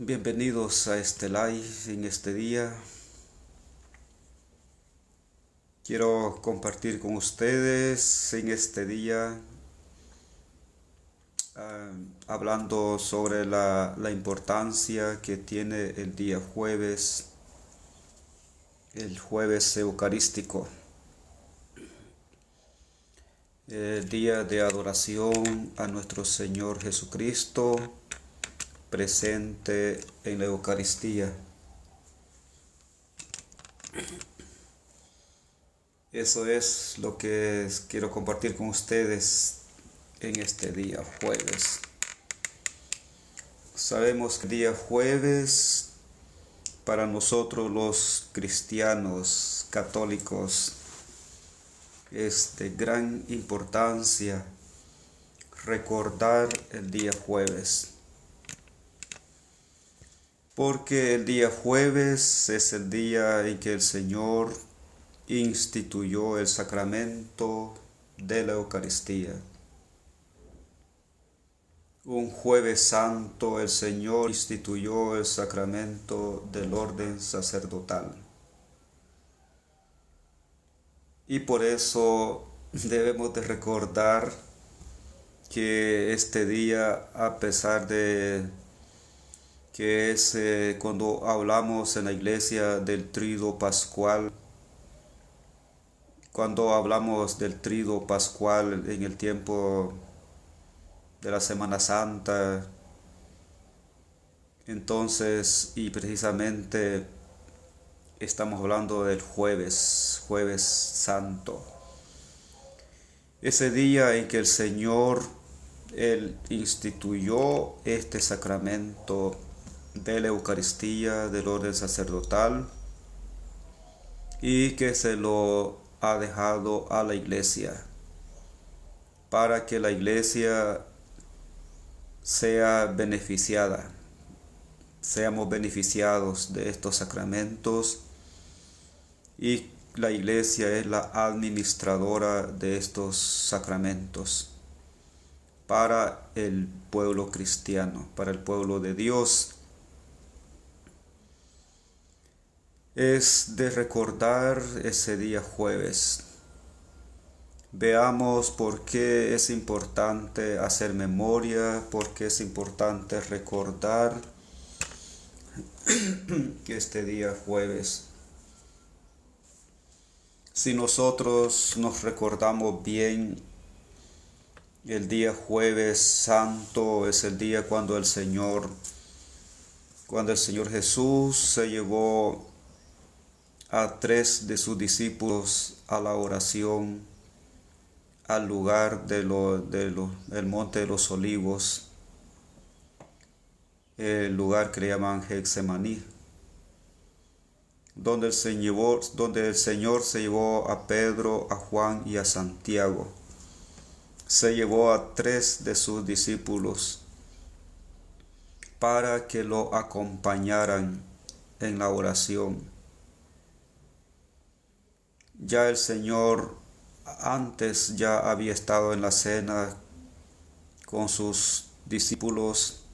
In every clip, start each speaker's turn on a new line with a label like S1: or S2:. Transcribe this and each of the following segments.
S1: Bienvenidos a este live en este día. Quiero compartir con ustedes en este día hablando sobre la importancia que tiene el día jueves, el jueves eucarístico, el día de adoración a nuestro Señor Jesucristo presente en la Eucaristía. Eso es lo que quiero compartir con ustedes en este día jueves. Sabemos que el día jueves para nosotros los cristianos católicos es de gran importancia recordar el día jueves. Porque el día jueves es el día en que el Señor instituyó el sacramento de la Eucaristía. Un jueves santo el Señor instituyó el sacramento del orden sacerdotal. Y por eso debemos de recordar que este día, a pesar de que es cuando hablamos en la iglesia del triduo pascual, cuando hablamos del triduo pascual en el tiempo de la Semana Santa, entonces, y precisamente estamos hablando del jueves santo. Ese día en que el Señor, Él instituyó este sacramento de la Eucaristía, del orden sacerdotal, y que se lo ha dejado a la iglesia, para que la iglesia sea beneficiada, seamos beneficiados de estos sacramentos, y la iglesia es la administradora de estos sacramentos para el pueblo cristiano, para el pueblo de Dios. Es de recordar ese día jueves. Veamos por qué es importante hacer memoria, por qué es importante recordar este día jueves. Si nosotros nos recordamos bien, el día jueves santo es el día cuando el Señor Jesús se llevó a 3 de sus discípulos a la oración, al lugar del Monte de los Olivos, el lugar que le llaman Getsemaní, donde el Señor se llevó a Pedro, a Juan y a Santiago. Se llevó a 3 de sus discípulos para que lo acompañaran en la oración. Ya el Señor antes ya había estado en la cena con sus discípulos,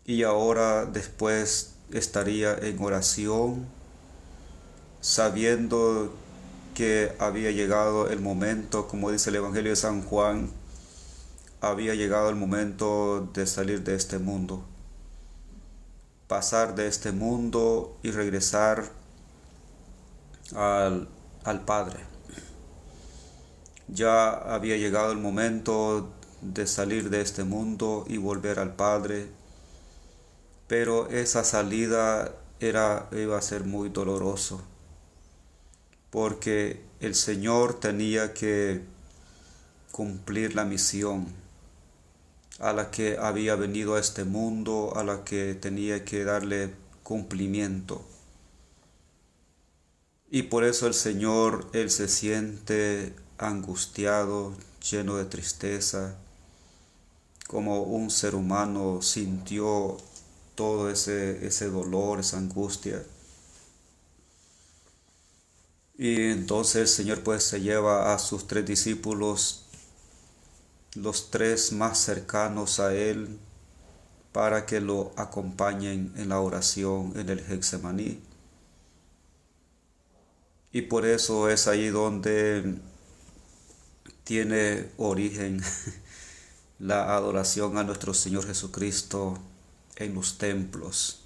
S1: y ahora después estaría en oración, sabiendo que había llegado el momento, como dice el Evangelio de San Juan, había llegado el momento de salir de este mundo, pasar de este mundo y regresar al Padre. Ya había llegado el momento de salir de este mundo y volver al Padre, pero esa salida iba a ser muy doloroso, porque el Señor tenía que cumplir la misión a la que había venido a este mundo, a la que tenía que darle cumplimiento. Y por eso el Señor, Él se siente angustiado, lleno de tristeza, como un ser humano sintió todo ese dolor, esa angustia. Y entonces el Señor pues se lleva a sus 3 discípulos, los 3 más cercanos a Él, para que lo acompañen en la oración en el Getsemaní. Y por eso es ahí donde tiene origen la adoración a nuestro Señor Jesucristo en los templos.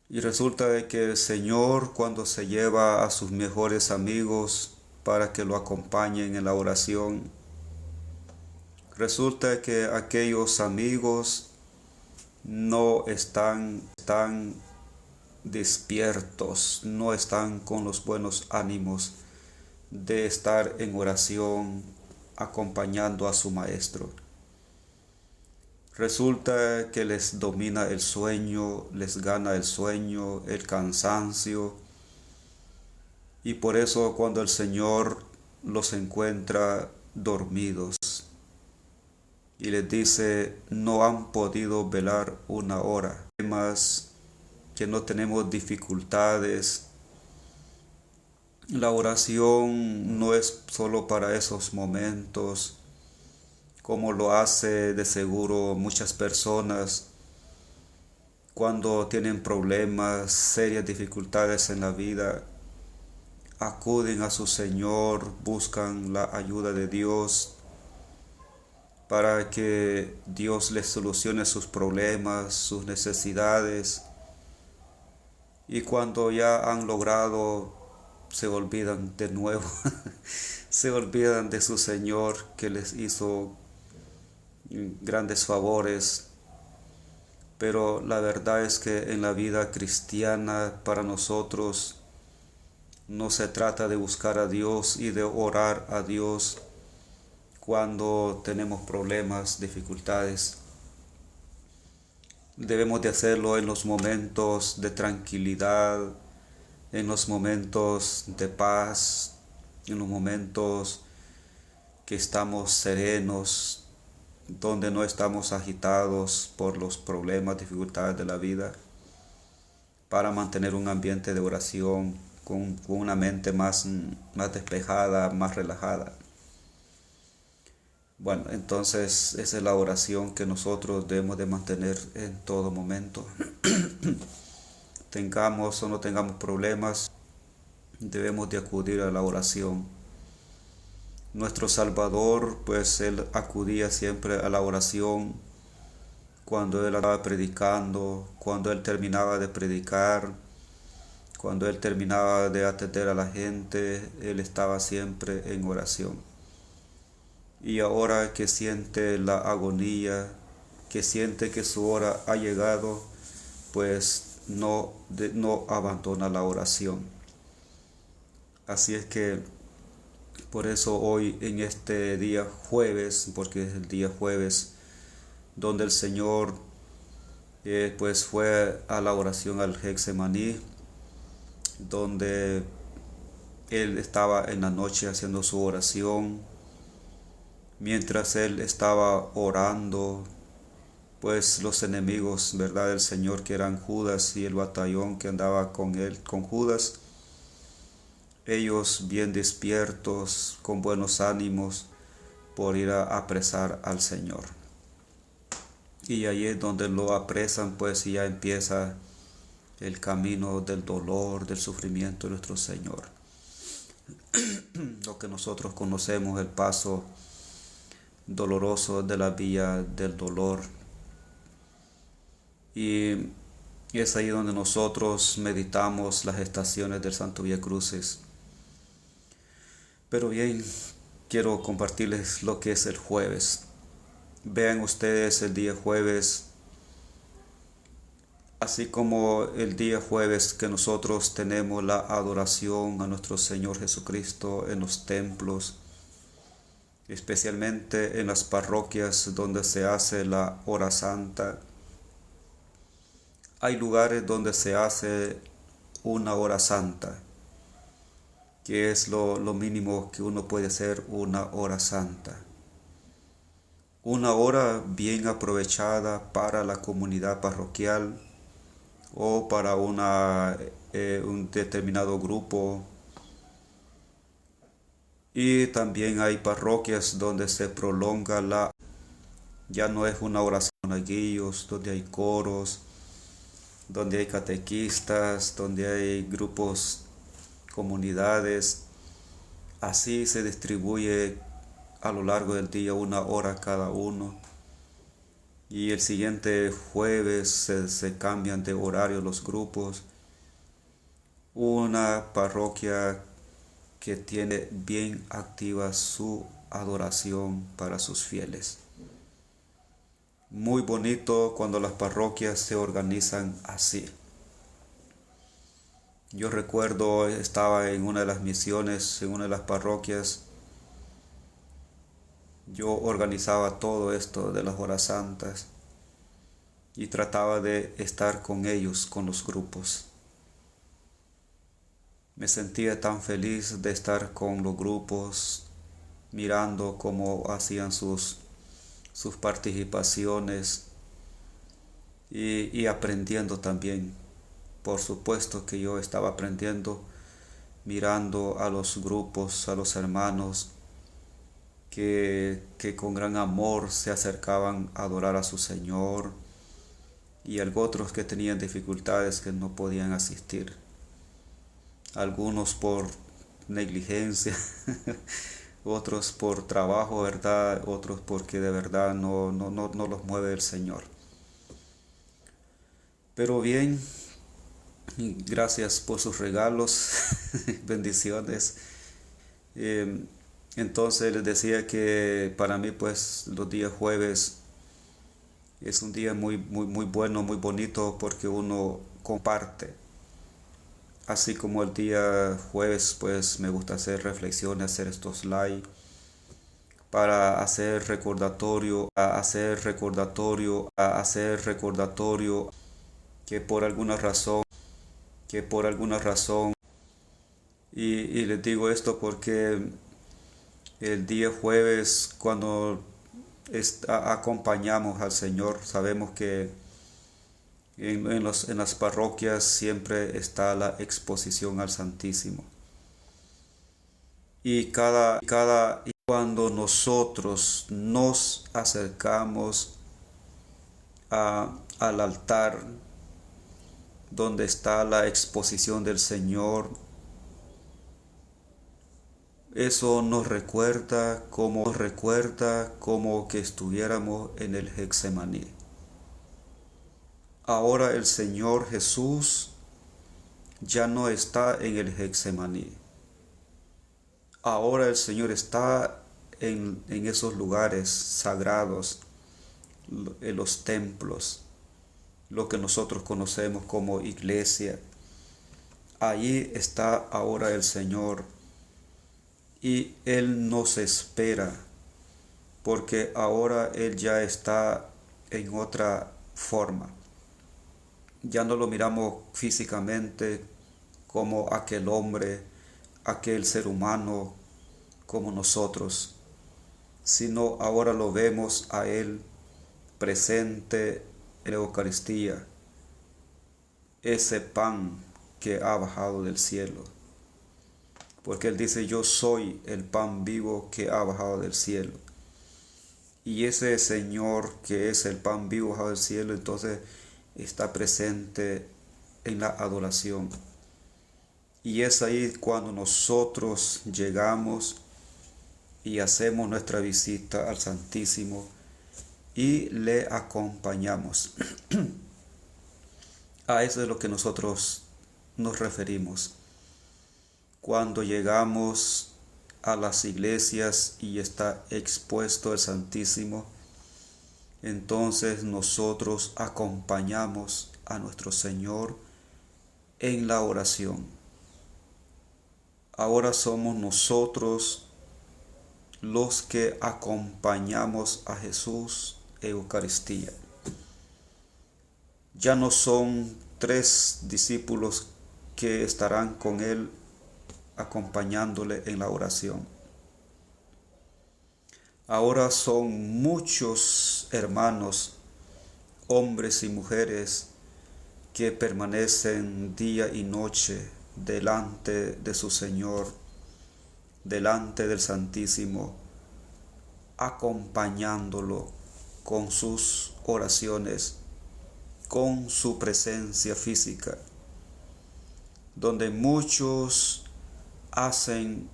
S1: Y resulta de que el Señor, cuando se lleva a sus mejores amigos para que lo acompañen en la oración, resulta que aquellos amigos no están despiertos, no están con los buenos ánimos de estar en oración acompañando a su maestro. Resulta que les domina el sueño, les gana el sueño, el cansancio, y por eso cuando el Señor los encuentra dormidos y les dice, no han podido velar una hora, además que no tenemos dificultades. La oración no es solo para esos momentos, como lo hace de seguro muchas personas cuando tienen problemas, serias dificultades en la vida. Acuden a su Señor, buscan la ayuda de Dios para que Dios les solucione sus problemas, sus necesidades. Y cuando ya han logrado, se olvidan de nuevo, se olvidan de su Señor que les hizo grandes favores. Pero la verdad es que en la vida cristiana para nosotros no se trata de buscar a Dios y de orar a Dios cuando tenemos problemas, dificultades. Debemos de hacerlo en los momentos de tranquilidad, en los momentos de paz, en los momentos que estamos serenos, donde no estamos agitados por los problemas, dificultades de la vida, para mantener un ambiente de oración con una mente más despejada, más relajada. Bueno, entonces esa es la oración que nosotros debemos de mantener en todo momento. Tengamos o no tengamos problemas, debemos de acudir a la oración. Nuestro Salvador, pues Él acudía siempre a la oración cuando Él estaba predicando, cuando Él terminaba de predicar, cuando Él terminaba de atender a la gente, Él estaba siempre en oración. Y ahora que siente la agonía, que siente que su hora ha llegado, pues no abandona la oración. Así es que por eso hoy en este día jueves, porque es el día jueves, donde el Señor pues fue a la oración al Getsemaní, donde Él estaba en la noche haciendo su oración. Mientras Él estaba orando, pues los enemigos, ¿verdad?, del Señor, que eran Judas y el batallón que andaba con él, con Judas, ellos bien despiertos, con buenos ánimos, por ir a apresar al Señor. Y ahí es donde lo apresan, pues, y ya empieza el camino del dolor, del sufrimiento de nuestro Señor. Lo que nosotros conocemos, el paso doloroso de la vía del dolor. Y es ahí donde nosotros meditamos las estaciones del Santo Vía Crucis. Pero bien, quiero compartirles lo que es el jueves. Vean ustedes el día jueves, así como el día jueves que nosotros tenemos la adoración a nuestro Señor Jesucristo en los templos, especialmente en las parroquias donde se hace la hora santa. Hay lugares donde se hace una hora santa, que es lo mínimo que uno puede hacer, una hora santa. Una hora bien aprovechada para la comunidad parroquial o para un determinado grupo. Y también hay parroquias donde se prolonga Ya no es una oración con monaguillos, donde hay coros, donde hay catequistas, donde hay grupos, comunidades. Así se distribuye a lo largo del día 1 hora cada uno. Y el siguiente jueves se cambian de horario los grupos. Una parroquia que tiene bien activa su adoración para sus fieles. Muy bonito cuando las parroquias se organizan así. Yo recuerdo, estaba en una de las misiones, en una de las parroquias. Yo organizaba todo esto de las horas santas y trataba de estar con ellos, con los grupos. Me sentía tan feliz de estar con los grupos, mirando cómo hacían sus participaciones y aprendiendo también. Por supuesto que yo estaba aprendiendo mirando a los grupos, a los hermanos que con gran amor se acercaban a adorar a su Señor, y otros que tenían dificultades que no podían asistir. Algunos por negligencia, otros por trabajo, ¿verdad? Otros porque de verdad no los mueve el Señor. Pero bien, gracias por sus regalos, bendiciones. Entonces les decía que para mí pues los días jueves es un día muy bueno, muy bonito, porque uno comparte. Así como el día jueves pues me gusta hacer reflexiones, hacer estos live para hacer recordatorio, que por alguna razón, y les digo esto porque el día jueves, cuando acompañamos al Señor, sabemos que en las parroquias siempre está la exposición al Santísimo. Y cuando nosotros nos acercamos al altar donde está la exposición del Señor, eso nos recuerda como que estuviéramos en el Getsemaní. Ahora el Señor Jesús ya no está en el Getsemaní. Ahora el Señor está en esos lugares sagrados, en los templos, lo que nosotros conocemos como iglesia. Allí está ahora el Señor, y Él nos espera, porque ahora Él ya está en otra forma. Ya no lo miramos físicamente como aquel hombre, aquel ser humano como nosotros, sino ahora lo vemos a Él presente en la Eucaristía, ese pan que ha bajado del cielo. Porque Él dice: yo soy el pan vivo que ha bajado del cielo. Y ese Señor que es el pan vivo bajado del cielo, entonces está presente en la adoración. Y es ahí cuando nosotros llegamos y hacemos nuestra visita al Santísimo y le acompañamos. A eso es lo que nosotros nos referimos. Cuando llegamos a las iglesias y está expuesto el Santísimo, entonces nosotros acompañamos a nuestro Señor en la oración. Ahora somos nosotros los que acompañamos a Jesús en Eucaristía. Ya no son 3 discípulos que estarán con Él acompañándole en la oración. Ahora son muchos hermanos, hombres y mujeres, que permanecen día y noche delante de su Señor, delante del Santísimo, acompañándolo con sus oraciones, con su presencia física, donde muchos hacen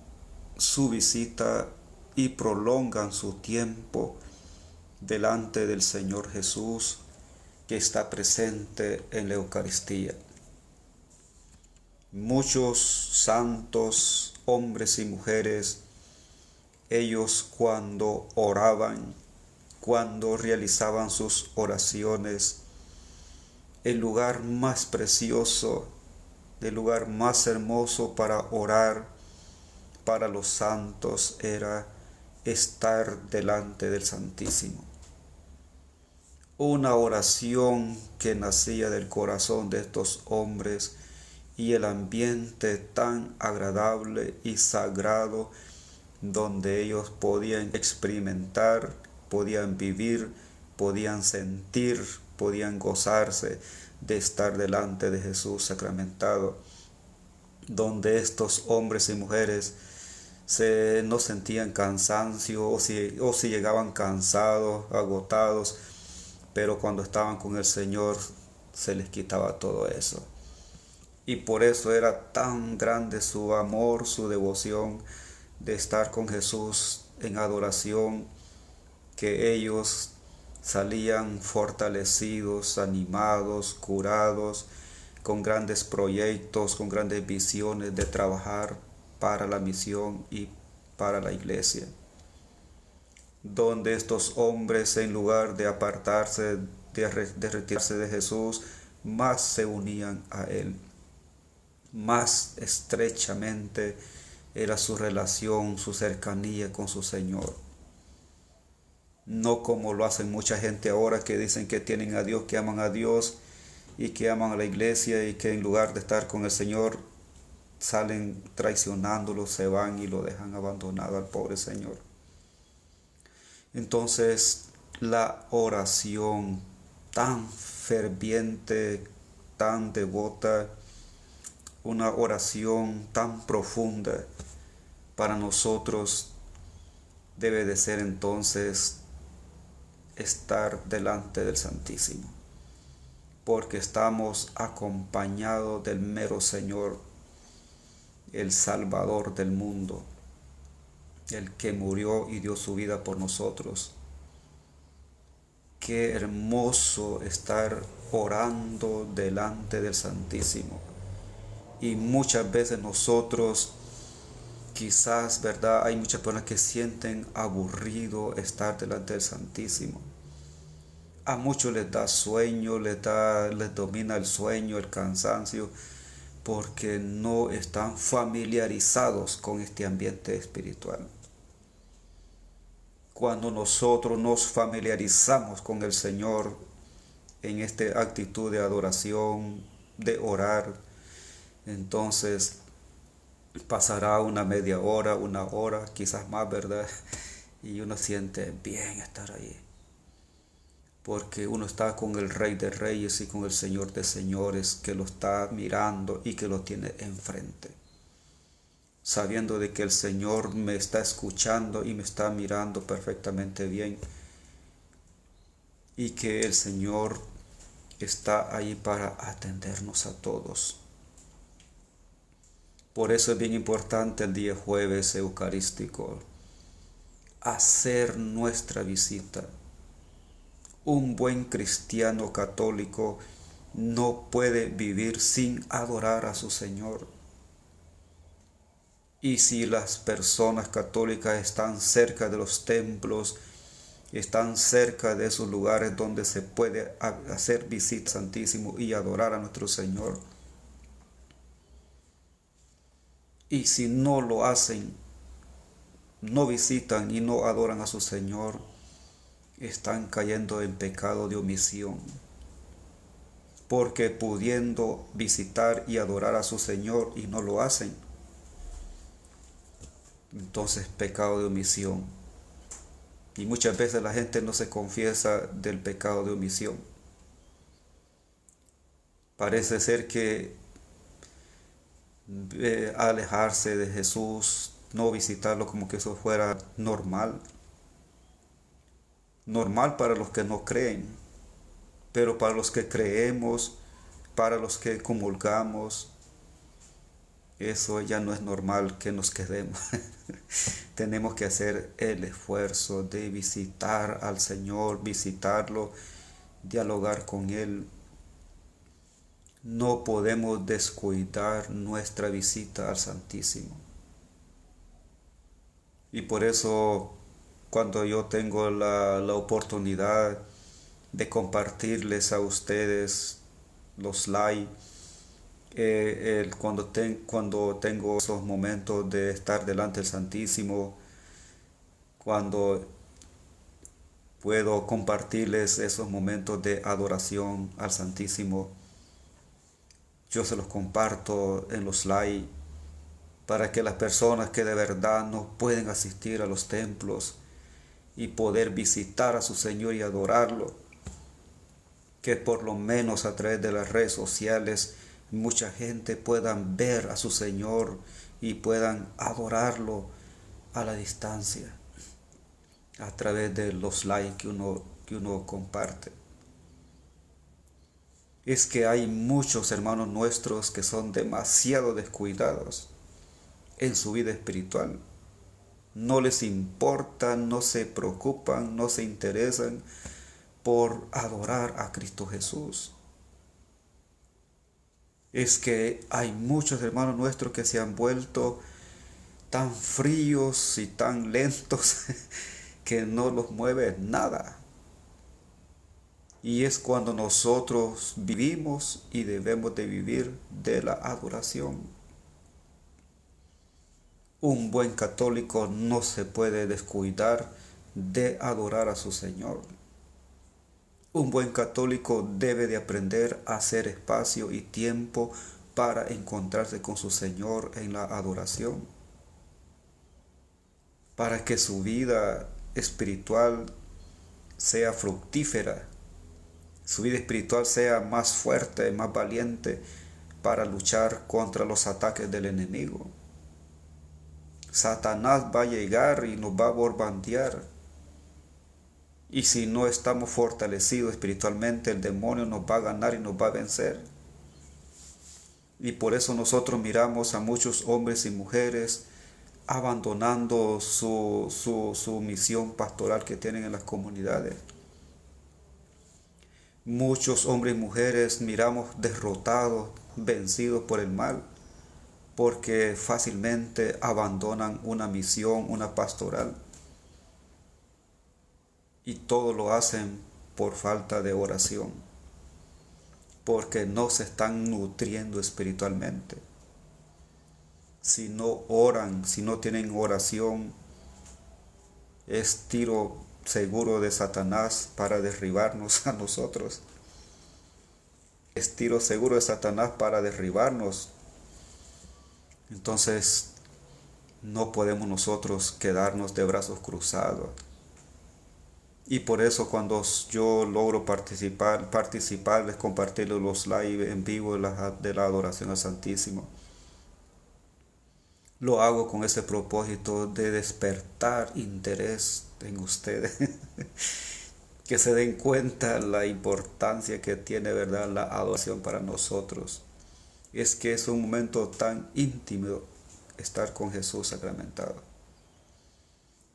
S1: su visita y prolongan su tiempo delante del Señor Jesús, que está presente en la Eucaristía. Muchos santos, hombres y mujeres, ellos cuando oraban, cuando realizaban sus oraciones, el lugar más precioso, el lugar más hermoso para orar para los santos era estar delante del Santísimo. Una oración que nacía del corazón de estos hombres y el ambiente tan agradable y sagrado donde ellos podían experimentar, podían vivir, podían sentir, podían gozarse de estar delante de Jesús sacramentado, donde estos hombres y mujeres no sentían cansancio o si llegaban cansados, agotados, pero cuando estaban con el Señor se les quitaba todo eso. Y por eso era tan grande su amor, su devoción de estar con Jesús en adoración, que ellos salían fortalecidos, animados, curados, con grandes proyectos, con grandes visiones de trabajar para la misión y para la iglesia. Donde estos hombres, en lugar de apartarse, de retirarse de Jesús, más se unían a Él. Más estrechamente era su relación, su cercanía con su Señor. No como lo hacen mucha gente ahora, que dicen que tienen a Dios, que aman a Dios y que aman a la iglesia, y que en lugar de estar con el Señor salen traicionándolo, se van y lo dejan abandonado al pobre Señor. Entonces, la oración tan ferviente, tan devota, una oración tan profunda para nosotros debe de ser entonces estar delante del Santísimo, porque estamos acompañados del mero Señor, el Salvador del mundo, el que murió y dio su vida por nosotros. Qué hermoso estar orando delante del Santísimo. Y muchas veces nosotros, quizás, ¿verdad? Hay muchas personas que sienten aburrido estar delante del Santísimo. A muchos les da sueño, les domina el sueño, el cansancio, porque no están familiarizados con este ambiente espiritual. Cuando nosotros nos familiarizamos con el Señor en esta actitud de adoración, de orar, entonces pasará una media hora, una hora, quizás más, ¿verdad? Y uno siente bien estar ahí, porque uno está con el Rey de Reyes y con el Señor de Señores, que lo está mirando y que lo tiene enfrente, sabiendo de que el Señor me está escuchando y me está mirando perfectamente bien, y que el Señor está ahí para atendernos a todos. Por eso es bien importante el día jueves eucarístico, hacer nuestra visita. Un buen cristiano católico no puede vivir sin adorar a su Señor. Y si las personas católicas están cerca de los templos, están cerca de esos lugares donde se puede hacer visita al Santísimo y adorar a nuestro Señor, y si no lo hacen, no visitan y no adoran a su Señor, están cayendo en pecado de omisión, porque pudiendo visitar y adorar a su Señor y no lo hacen, entonces pecado de omisión. Y muchas veces la gente no se confiesa del pecado de omisión. Parece ser que alejarse de Jesús, no visitarlo, como que eso fuera normal. normal para los que no creen, pero para los que creemos, para los que comulgamos, eso ya no es normal que nos quedemos. Tenemos que hacer el esfuerzo de visitar al Señor, visitarlo, dialogar con Él. No podemos descuidar nuestra visita al Santísimo. Y por eso, cuando yo tengo la oportunidad de compartirles a ustedes los likes, cuando tengo esos momentos de estar delante del Santísimo, cuando puedo compartirles esos momentos de adoración al Santísimo, yo se los comparto en los likes para que las personas que de verdad no pueden asistir a los templos y poder visitar a su Señor y adorarlo, que por lo menos a través de las redes sociales mucha gente puedan ver a su Señor y puedan adorarlo a la distancia a través de los likes que uno comparte. Es que hay muchos hermanos nuestros que son demasiado descuidados en su vida espiritual. No les importa, no se preocupan, no se interesan por adorar a Cristo Jesús. Es que hay muchos hermanos nuestros que se han vuelto tan fríos y tan lentos que no los mueve nada. Y es cuando nosotros vivimos y debemos de vivir de la adoración. Un buen católico no se puede descuidar de adorar a su Señor. Un buen católico debe de aprender a hacer espacio y tiempo para encontrarse con su Señor en la adoración, para que su vida espiritual sea fructífera, su vida espiritual sea más fuerte, más valiente para luchar contra los ataques del enemigo. Satanás va a llegar y nos va a bombardear. Y si no estamos fortalecidos espiritualmente, el demonio nos va a ganar y nos va a vencer. Y por eso nosotros miramos a muchos hombres y mujeres abandonando su misión pastoral que tienen en las comunidades. Muchos hombres y mujeres miramos derrotados, vencidos por el mal, porque fácilmente abandonan una misión, una pastoral. Y todo lo hacen por falta de oración, porque no se están nutriendo espiritualmente. Si no oran, si no tienen oración, es tiro seguro de Satanás para derribarnos a nosotros. Es tiro seguro de Satanás para derribarnos. Entonces, no podemos nosotros quedarnos de brazos cruzados. Y por eso cuando yo logro participarles, compartirles los live en vivo de la adoración al Santísimo, lo hago con ese propósito de despertar interés en ustedes. Que se den cuenta la importancia que tiene, ¿verdad?, la adoración para nosotros. Es que es un momento tan íntimo estar con Jesús sacramentado.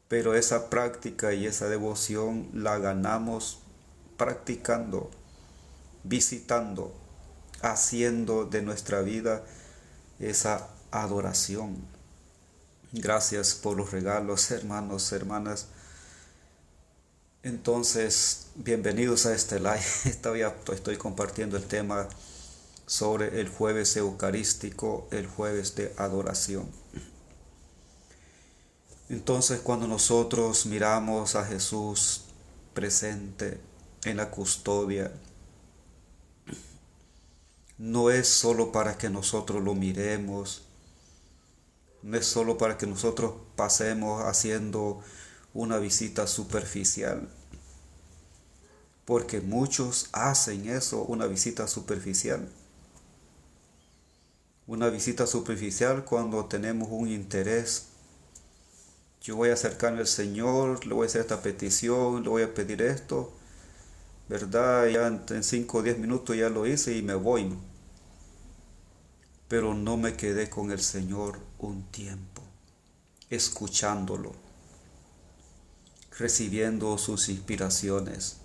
S1: Pero esa práctica y esa devoción la ganamos practicando, visitando, haciendo de nuestra vida esa adoración. Gracias por los regalos, hermanos, hermanas. Entonces, bienvenidos a este live. Todavía estoy compartiendo el tema sobre el jueves eucarístico, el jueves de adoración. Entonces, cuando nosotros miramos a Jesús presente en la custodia, no es solo para que nosotros lo miremos, no es solo para que nosotros pasemos haciendo una visita superficial, porque muchos hacen eso, una visita superficial. Una visita superficial cuando tenemos un interés. yo voy a acercarme al Señor, le voy a hacer esta petición, le voy a pedir esto, ¿verdad? Ya en 5 o 10 minutos ya lo hice y me voy. Pero no me quedé con el Señor un tiempo, escuchándolo, recibiendo sus inspiraciones.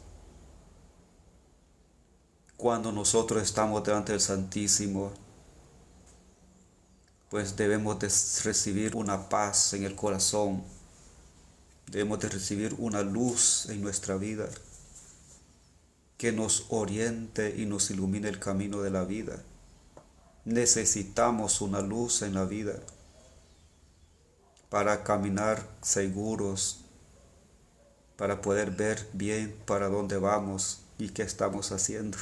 S1: Cuando nosotros estamos delante del Santísimo, pues debemos de recibir una paz en el corazón, debemos de recibir una luz en nuestra vida, que nos oriente y nos ilumine el camino de la vida. Necesitamos una luz en la vida para caminar seguros, para poder ver bien para dónde vamos y qué estamos haciendo.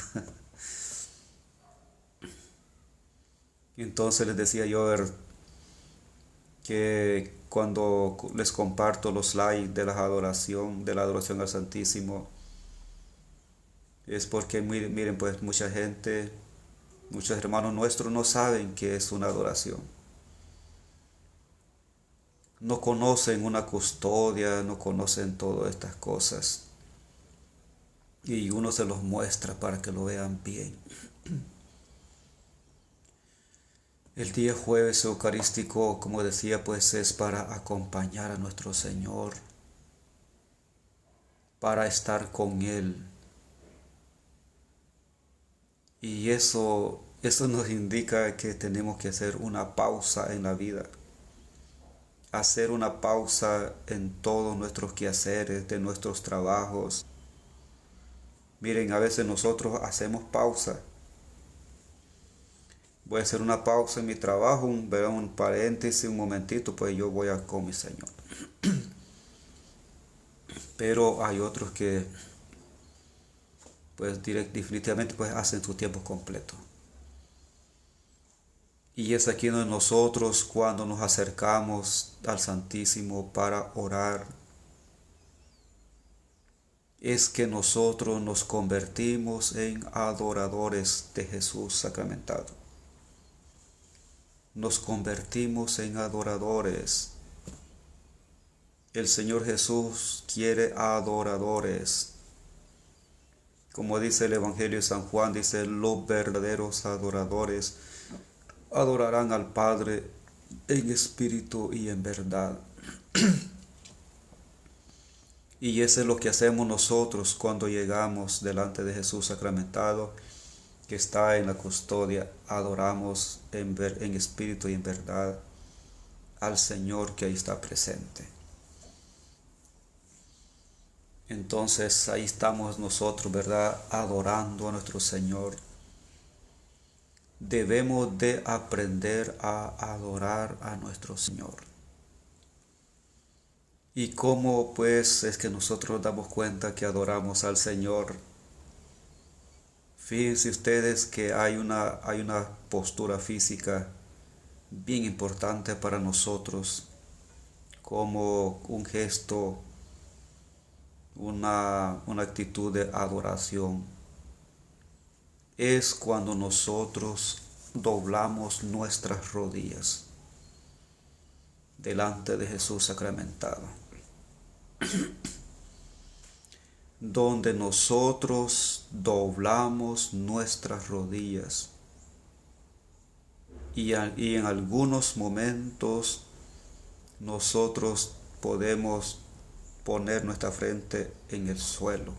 S1: Entonces les decía yo que cuando les comparto los slides de la adoración al Santísimo, es porque miren, pues mucha gente, muchos hermanos nuestros no saben qué es una adoración. No conocen una custodia, no conocen todas estas cosas. Y uno se los muestra para que lo vean bien. El día jueves eucarístico, como decía, pues es para acompañar a nuestro Señor, para estar con Él. Y eso nos indica que tenemos que hacer una pausa en la vida. Hacer una pausa en todos nuestros quehaceres, de nuestros trabajos. Miren, a veces nosotros hacemos pausa. Voy a hacer una pausa en mi trabajo, un paréntesis, un momentito, pues yo voy a con mi Señor. Pero hay otros que pues definitivamente pues hacen su tiempo completo. Y es aquí donde nosotros, cuando nos acercamos al Santísimo para orar, es que nosotros nos convertimos en adoradores de Jesús sacramentado. Nos convertimos en adoradores. El Señor Jesús quiere adoradores. Como dice el Evangelio de San Juan, dice, los verdaderos adoradores adorarán al Padre en espíritu y en verdad. Y eso es lo que hacemos nosotros cuando llegamos delante de Jesús sacramentado, que está en la custodia. Adoramos en espíritu y en verdad al Señor que ahí está presente. Entonces ahí estamos nosotros, ¿verdad? Adorando a nuestro Señor. Debemos de aprender a adorar a nuestro Señor. ¿Y cómo pues es que nosotros nos damos cuenta que adoramos al Señor? Fíjense ustedes que hay una postura física bien importante para nosotros, como un gesto, una actitud de adoración. Es cuando nosotros doblamos nuestras rodillas delante de Jesús sacramentado, donde nosotros doblamos nuestras rodillas y en algunos momentos nosotros podemos poner nuestra frente en el suelo,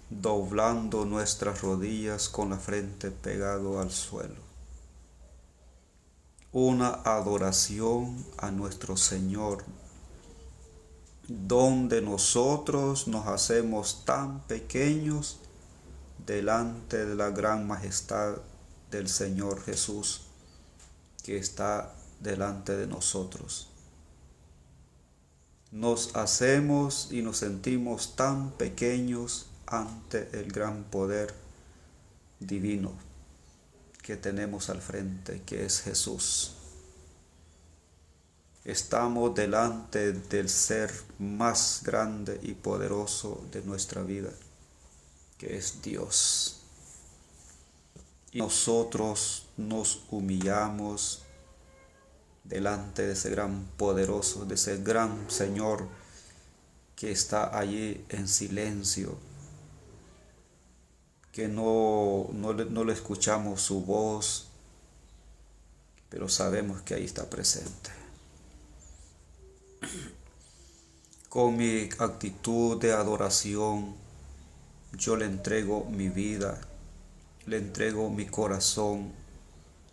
S1: doblando nuestras rodillas con la frente pegado al suelo. Una adoración a nuestro Señor, donde nosotros nos hacemos tan pequeños delante de la gran majestad del Señor Jesús que está delante de nosotros. Nos hacemos y nos sentimos tan pequeños ante el gran poder divino que tenemos al frente, que es Jesús. Estamos delante del ser más grande y poderoso de nuestra vida, que es Dios. Y nosotros nos humillamos delante de ese gran poderoso, de ese gran Señor que está allí en silencio, que no le escuchamos su voz, pero sabemos que ahí está presente. Con mi actitud de adoración, yo le entrego mi vida, le entrego mi corazón,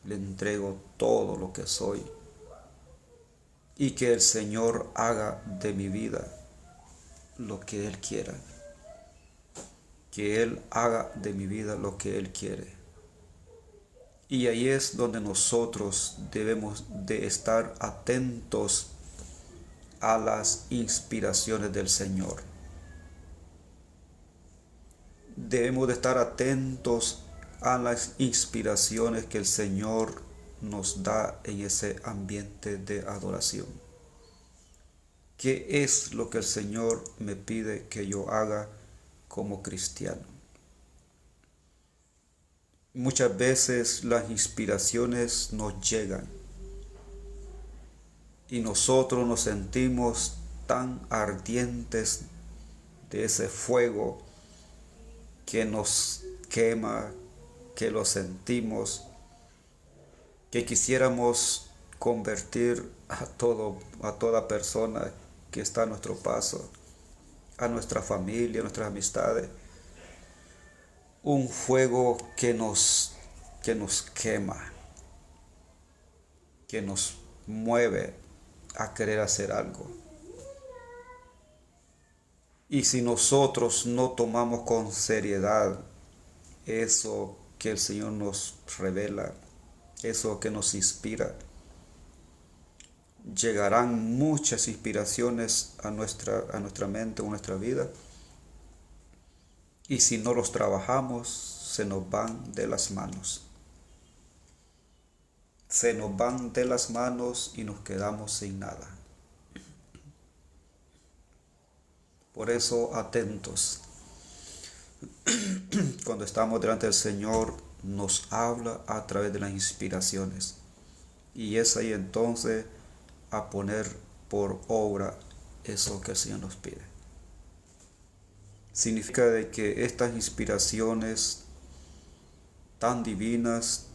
S1: le entrego todo lo que soy. Y que el Señor haga de mi vida lo que Él quiera. Que Él haga de mi vida lo que Él quiere. Y ahí es donde nosotros debemos de estar atentos a las inspiraciones del Señor. Debemos de estar atentos a las inspiraciones que el Señor nos da en ese ambiente de adoración. ¿Qué es lo que el Señor me pide que yo haga como cristiano? Muchas veces las inspiraciones nos llegan y nosotros nos sentimos tan ardientes de ese fuego que nos quema, que lo sentimos, que quisiéramos convertir a toda persona que está a nuestro paso, a nuestra familia, a nuestras amistades, un fuego que nos quema, que nos mueve a querer hacer algo. Y si nosotros no tomamos con seriedad eso que el Señor nos revela, eso que nos inspira, llegarán muchas inspiraciones a nuestra mente, a nuestra vida, y si no los trabajamos, se nos van de las manos. Se nos van de las manos y nos quedamos sin nada. Por eso, atentos. Cuando estamos delante del Señor, nos habla a través de las inspiraciones. Y es ahí entonces a poner por obra eso que el Señor nos pide. Significa de que estas inspiraciones tan divinas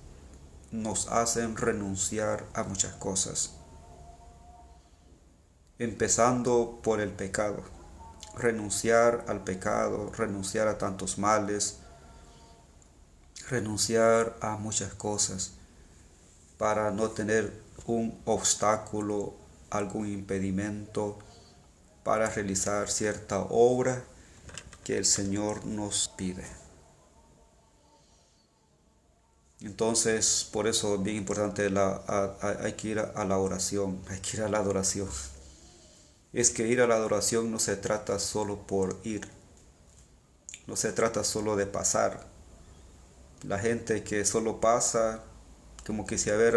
S1: nos hacen renunciar a muchas cosas. Empezando por el pecado. Renunciar al pecado, renunciar a tantos males, renunciar a muchas cosas para no tener un obstáculo, algún impedimento para realizar cierta obra que el Señor nos pide. Entonces, por eso es bien importante, hay que ir a la oración, hay que ir a la adoración. Es que ir a la adoración no se trata solo por ir, no se trata solo de pasar. La gente que solo pasa, como que si a ver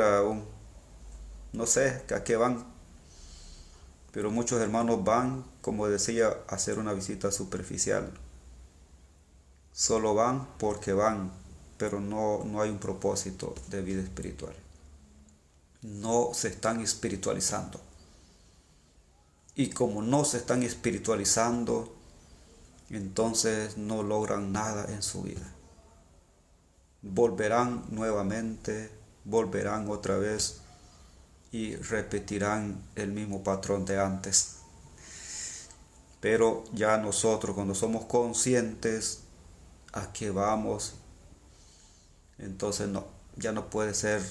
S1: no sé a qué van, pero muchos hermanos van, como decía, a hacer una visita superficial. Solo van porque van, pero no hay un propósito de vida espiritual. No se están espiritualizando. Y como no se están espiritualizando, entonces no logran nada en su vida. Volverán nuevamente, volverán otra vez y repetirán el mismo patrón de antes. Pero ya nosotros, cuando somos conscientes a qué vamos, entonces ya no puede ser,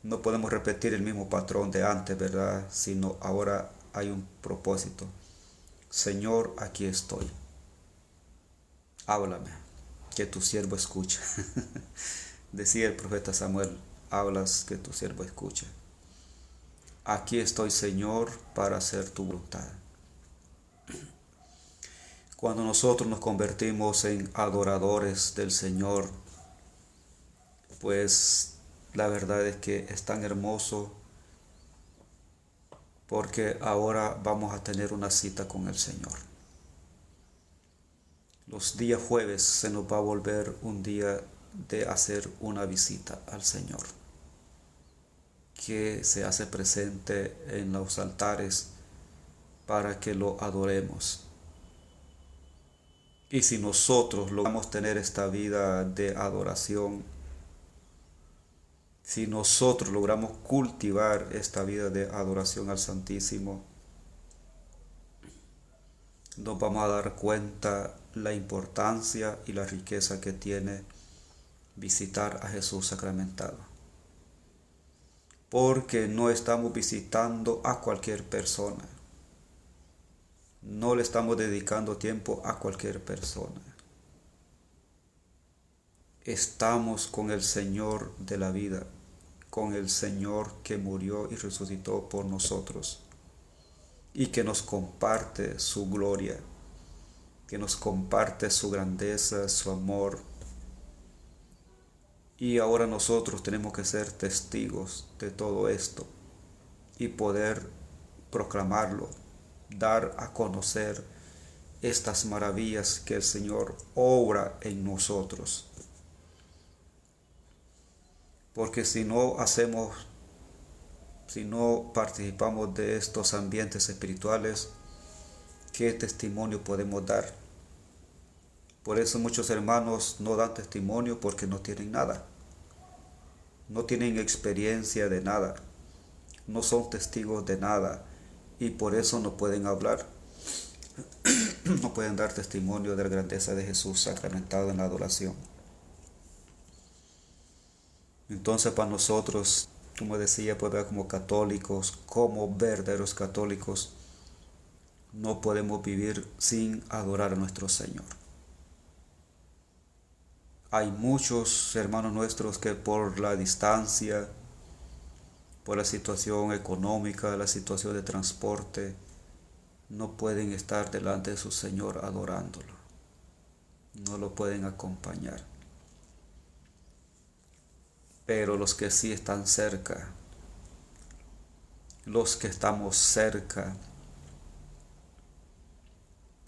S1: no podemos repetir el mismo patrón de antes, ¿verdad? Sino ahora hay un propósito. Señor, aquí estoy. Háblame, que tu siervo escucha. Decía el profeta Samuel, hablas que tu siervo escucha. Aquí estoy, Señor, para hacer tu voluntad. Cuando nosotros nos convertimos en adoradores del Señor, pues la verdad es que es tan hermoso, porque ahora vamos a tener una cita con el Señor. Los días jueves se nos va a volver un día de hacer una visita al Señor. que se hace presente en los altares para que lo adoremos. Y si nosotros logramos tener esta vida de adoración, si nosotros logramos cultivar esta vida de adoración al Santísimo, nos vamos a dar cuenta la importancia y la riqueza que tiene visitar a Jesús sacramentado. Porque no estamos visitando a cualquier persona. No le estamos dedicando tiempo a cualquier persona. Estamos con el Señor de la vida, con el Señor que murió y resucitó por nosotros y que nos comparte su gloria, que nos comparte su grandeza, su amor. Y ahora nosotros tenemos que ser testigos de todo esto y poder proclamarlo, dar a conocer estas maravillas que el Señor obra en nosotros. Porque si no participamos de estos ambientes espirituales, ¿qué testimonio podemos dar? Por eso muchos hermanos no dan testimonio porque no tienen nada. No tienen experiencia de nada. No son testigos de nada. Y por eso no pueden hablar. No pueden dar testimonio de la grandeza de Jesús sacramentado en la adoración. Entonces para nosotros, como decía, pues como católicos, como verdaderos católicos, no podemos vivir sin adorar a nuestro Señor. Hay muchos hermanos nuestros que por la distancia, por la situación económica, la situación de transporte, no pueden estar delante de su Señor adorándolo. No lo pueden acompañar. Pero los que sí están cerca, los que estamos cerca,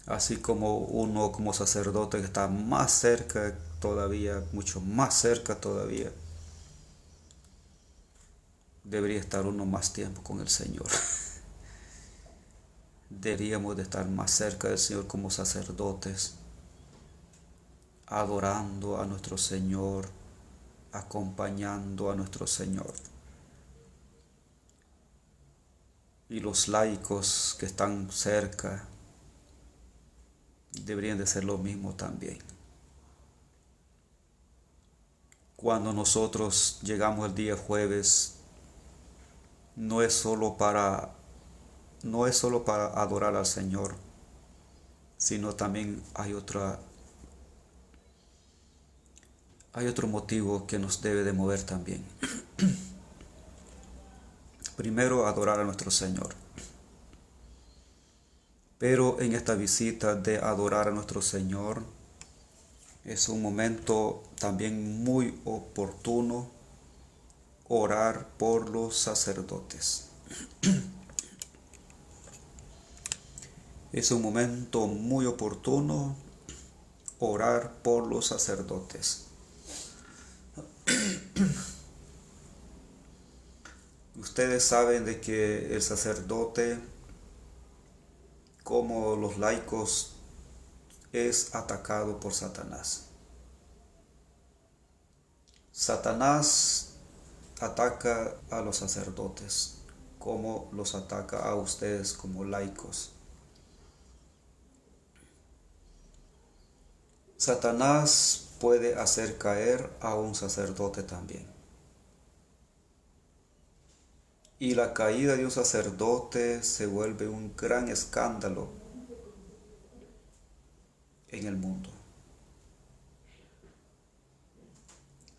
S1: así como uno como sacerdote que está más cerca todavía, mucho más cerca todavía, debería estar uno más tiempo con el Señor. Deberíamos de estar más cerca del Señor como sacerdotes, adorando a nuestro Señor, acompañando a nuestro Señor. Y los laicos que están cerca deberían de ser lo mismo también. Cuando nosotros llegamos el día jueves, no es solo para adorar al Señor, sino también hay otro motivo que nos debe de mover también. Primero, adorar a nuestro Señor. Pero en esta visita de adorar a nuestro Señor, es un momento también muy oportuno orar por los sacerdotes. Es un momento muy oportuno orar por los sacerdotes. Ustedes saben de que el sacerdote, como los laicos, es atacado por Satanás. Satanás ataca a los sacerdotes, como los ataca a ustedes como laicos. Satanás puede hacer caer a un sacerdote también. Y la caída de un sacerdote se vuelve un gran escándalo en el mundo.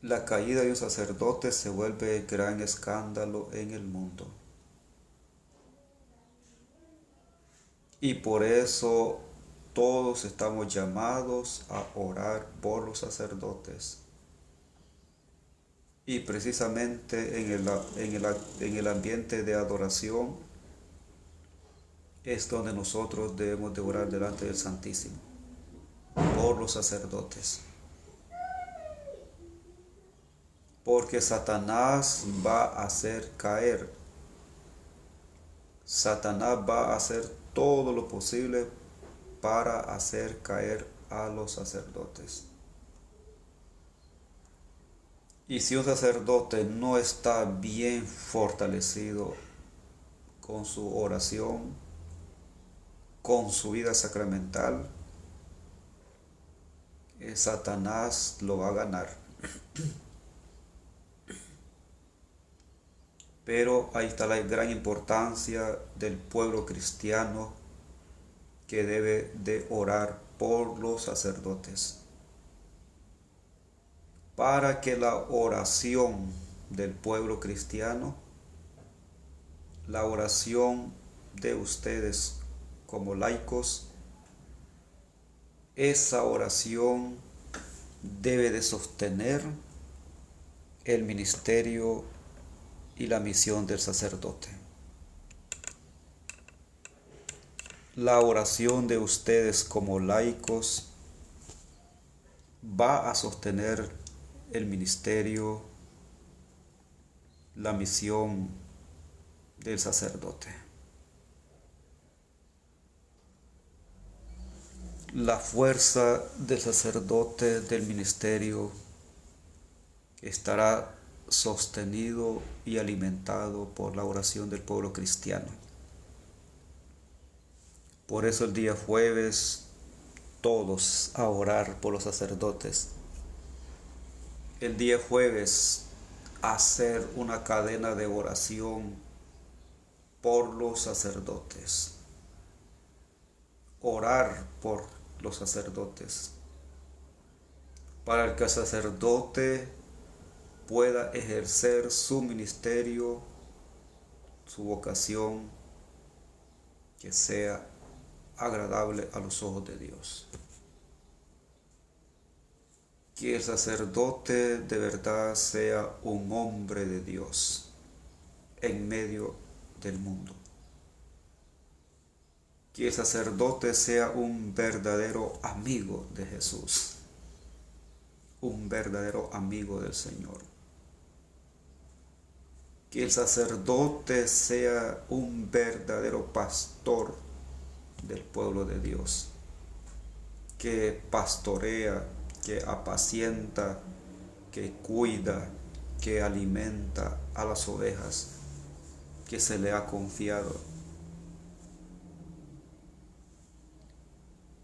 S1: La caída de un sacerdote se vuelve gran escándalo en el mundo. Y por eso todos estamos llamados a orar por los sacerdotes. Y precisamente en el ambiente de adoración es donde nosotros debemos de orar delante del Santísimo, por los sacerdotes. porque Satanás va a hacer caer. Satanás va a hacer todo lo posible para hacer caer a los sacerdotes. Y si un sacerdote no está bien fortalecido con su oración, con su vida sacramental, Satanás lo va a ganar. Pero ahí está la gran importancia del pueblo cristiano que debe de orar por los sacerdotes, para que la oración del pueblo cristiano, la oración de ustedes como laicos, esa oración debe de sostener el ministerio y la misión del sacerdote. La oración de ustedes como laicos va a sostener el ministerio, la misión del sacerdote. La fuerza del sacerdote del ministerio estará sostenido y alimentado por la oración del pueblo cristiano. Por eso el día jueves todos a orar por los sacerdotes. El día jueves hacer una cadena de oración por los sacerdotes. Orar por los sacerdotes, para que el sacerdote pueda ejercer su ministerio, su vocación, que sea agradable a los ojos de Dios. Que el sacerdote de verdad sea un hombre de Dios en medio del mundo. Que el sacerdote sea un verdadero amigo de Jesús, un verdadero amigo del Señor. Que el sacerdote sea un verdadero pastor del pueblo de Dios, que pastorea, que apacienta, que cuida, que alimenta a las ovejas que se le ha confiado.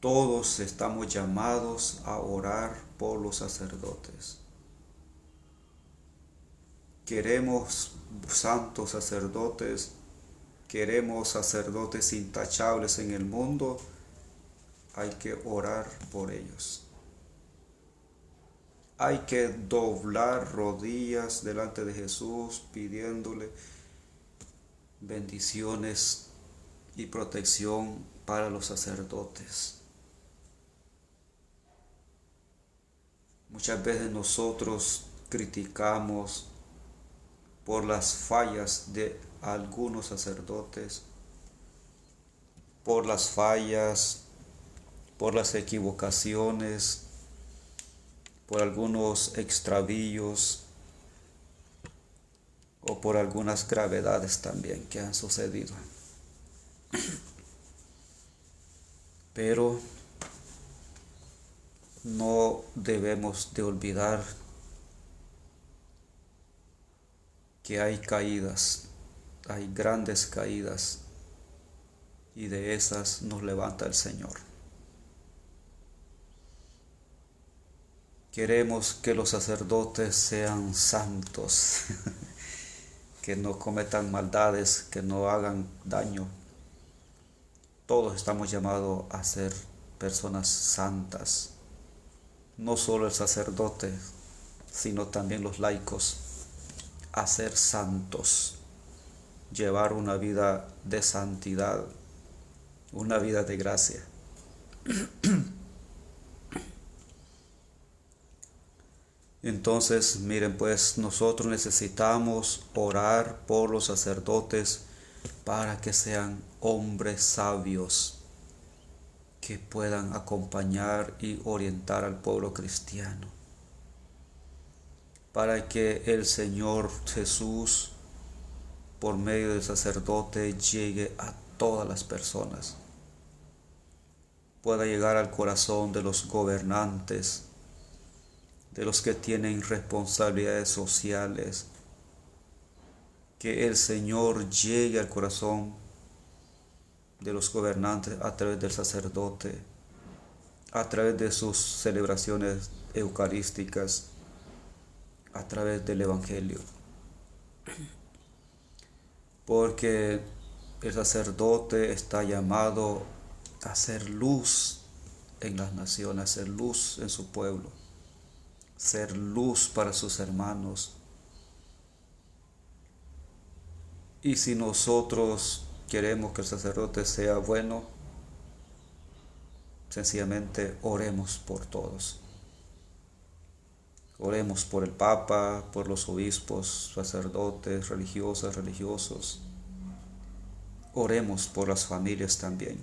S1: Todos estamos llamados a orar por los sacerdotes. Queremos santos sacerdotes, queremos sacerdotes intachables en el mundo, hay que orar por ellos. Hay que doblar rodillas delante de Jesús pidiéndole bendiciones y protección para los sacerdotes. Muchas veces nosotros criticamos por las fallas de algunos sacerdotes, por las fallas, por las equivocaciones, por algunos extravíos o por algunas gravedades también que han sucedido. Pero no debemos de olvidar que hay caídas, hay grandes caídas, y de esas nos levanta el Señor. Queremos que los sacerdotes sean santos, que no cometan maldades, que no hagan daño. Todos estamos llamados a ser personas santas. No solo el sacerdote, sino también los laicos, a ser santos, llevar una vida de santidad, una vida de gracia. Entonces, miren, pues nosotros necesitamos orar por los sacerdotes para que sean hombres sabios que puedan acompañar y orientar al pueblo cristiano, para que el Señor Jesús, por medio del sacerdote, llegue a todas las personas, pueda llegar al corazón de los gobernantes, de los que tienen responsabilidades sociales, que el Señor llegue al corazón de los gobernantes a través del sacerdote, a través de sus celebraciones eucarísticas, a través del Evangelio. Porque el sacerdote está llamado a hacer luz en las naciones, a hacer luz en su pueblo, ser luz para sus hermanos. Y si nosotros queremos que el sacerdote sea bueno, sencillamente oremos por todos. Oremos por el Papa, por los obispos, sacerdotes, religiosas, religiosos. Oremos por las familias también.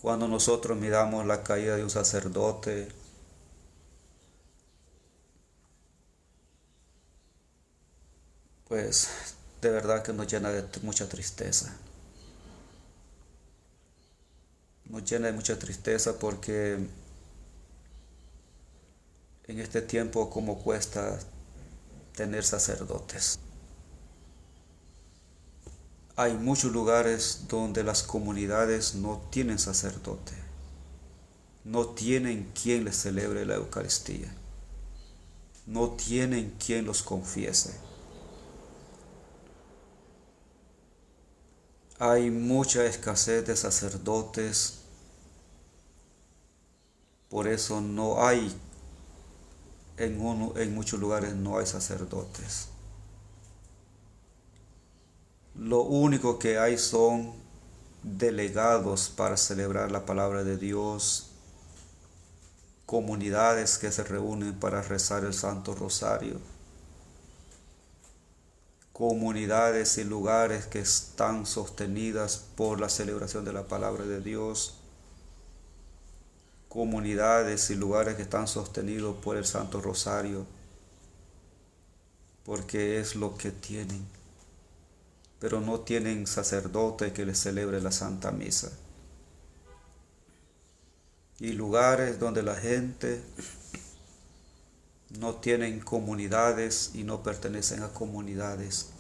S1: Cuando nosotros miramos la caída de un sacerdote, pues de verdad que nos llena de mucha tristeza. Nos llena de mucha tristeza porque en este tiempo como cuesta tener sacerdotes. Hay muchos lugares donde las comunidades no tienen sacerdote, no tienen quien les celebre la Eucaristía, no tienen quien los confiese. Hay mucha escasez de sacerdotes, por eso no hay, en muchos lugares no hay sacerdotes. Lo único que hay son delegados para celebrar la palabra de Dios, comunidades que se reúnen para rezar el Santo Rosario, comunidades y lugares que están sostenidas por la celebración de la palabra de Dios, comunidades y lugares que están sostenidos por el Santo Rosario, porque es lo que tienen, pero no tienen sacerdote que les celebre la Santa Misa. Y lugares donde la gente no tienen comunidades y no pertenecen a comunidades.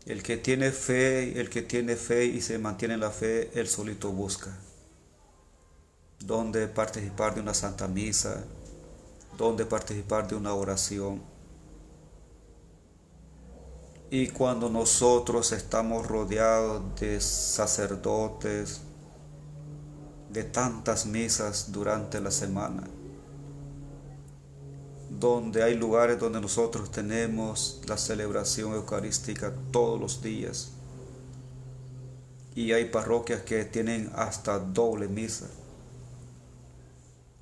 S1: El que tiene fe y se mantiene en la fe, él solito busca dónde participar de una Santa Misa, dónde participar de una oración. Y cuando nosotros estamos rodeados de sacerdotes, de tantas misas durante la semana, donde hay lugares donde nosotros tenemos la celebración eucarística todos los días, y hay parroquias que tienen hasta doble misa,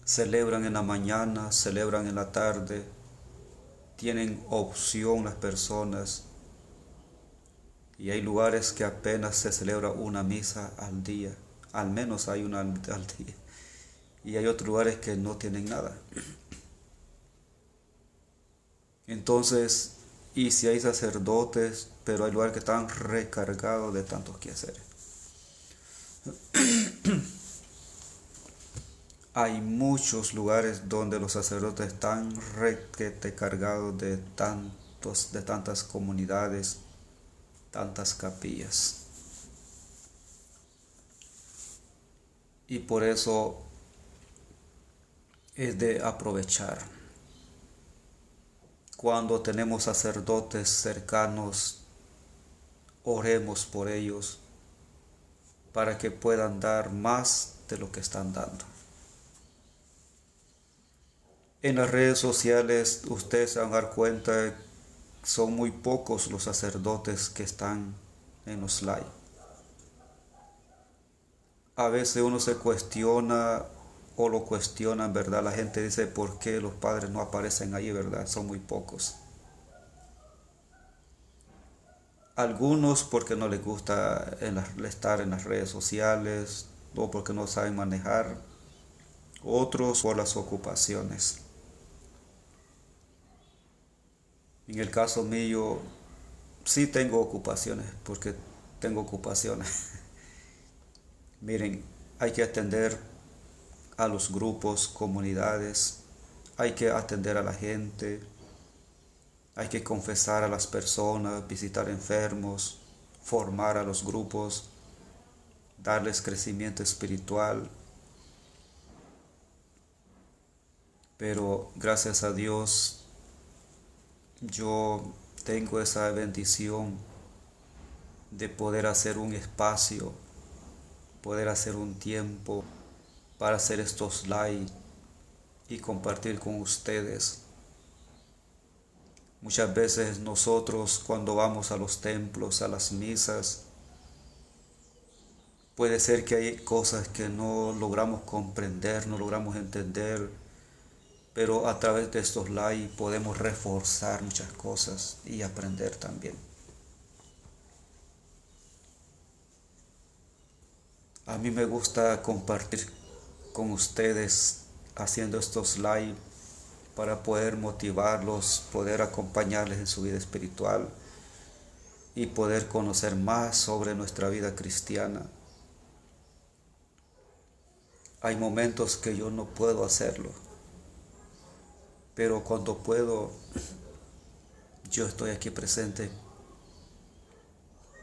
S1: celebran en la mañana, celebran en la tarde, tienen opción las personas, y hay lugares que apenas se celebra una misa al día, al menos hay una al día, y hay otros lugares que no tienen nada. Entonces, y si hay sacerdotes, pero hay lugares que están recargados de tantos quehaceres. Hay muchos lugares donde los sacerdotes están recargados de tantas comunidades, tantas capillas. Y por eso es de aprovechar. Cuando tenemos sacerdotes cercanos, oremos por ellos para que puedan dar más de lo que están dando. En las redes sociales ustedes se van a dar cuenta, son muy pocos los sacerdotes que están en los live. A veces uno se cuestiona o lo cuestionan, ¿verdad? La gente dice, ¿por qué los padres no aparecen ahí, verdad? Son muy pocos. Algunos porque no les gusta estar en las redes sociales, o porque no saben manejar, otros por las ocupaciones. En el caso mío, sí tengo ocupaciones, porque tengo ocupaciones. Miren, hay que atender a los grupos, comunidades, hay que atender a la gente, hay que confesar a las personas, visitar enfermos, formar a los grupos, darles crecimiento espiritual. Pero gracias a Dios yo tengo esa bendición de poder hacer un espacio, poder hacer un tiempo para hacer estos live y compartir con ustedes. Muchas veces nosotros cuando vamos a los templos, a las misas, puede ser que hay cosas que no logramos comprender, no logramos entender, pero a través de estos live podemos reforzar muchas cosas y aprender también. A mí me gusta compartir con ustedes haciendo estos live para poder motivarlos, poder acompañarles en su vida espiritual y poder conocer más sobre nuestra vida cristiana. Hay momentos que yo no puedo hacerlo, pero cuando puedo, yo estoy aquí presente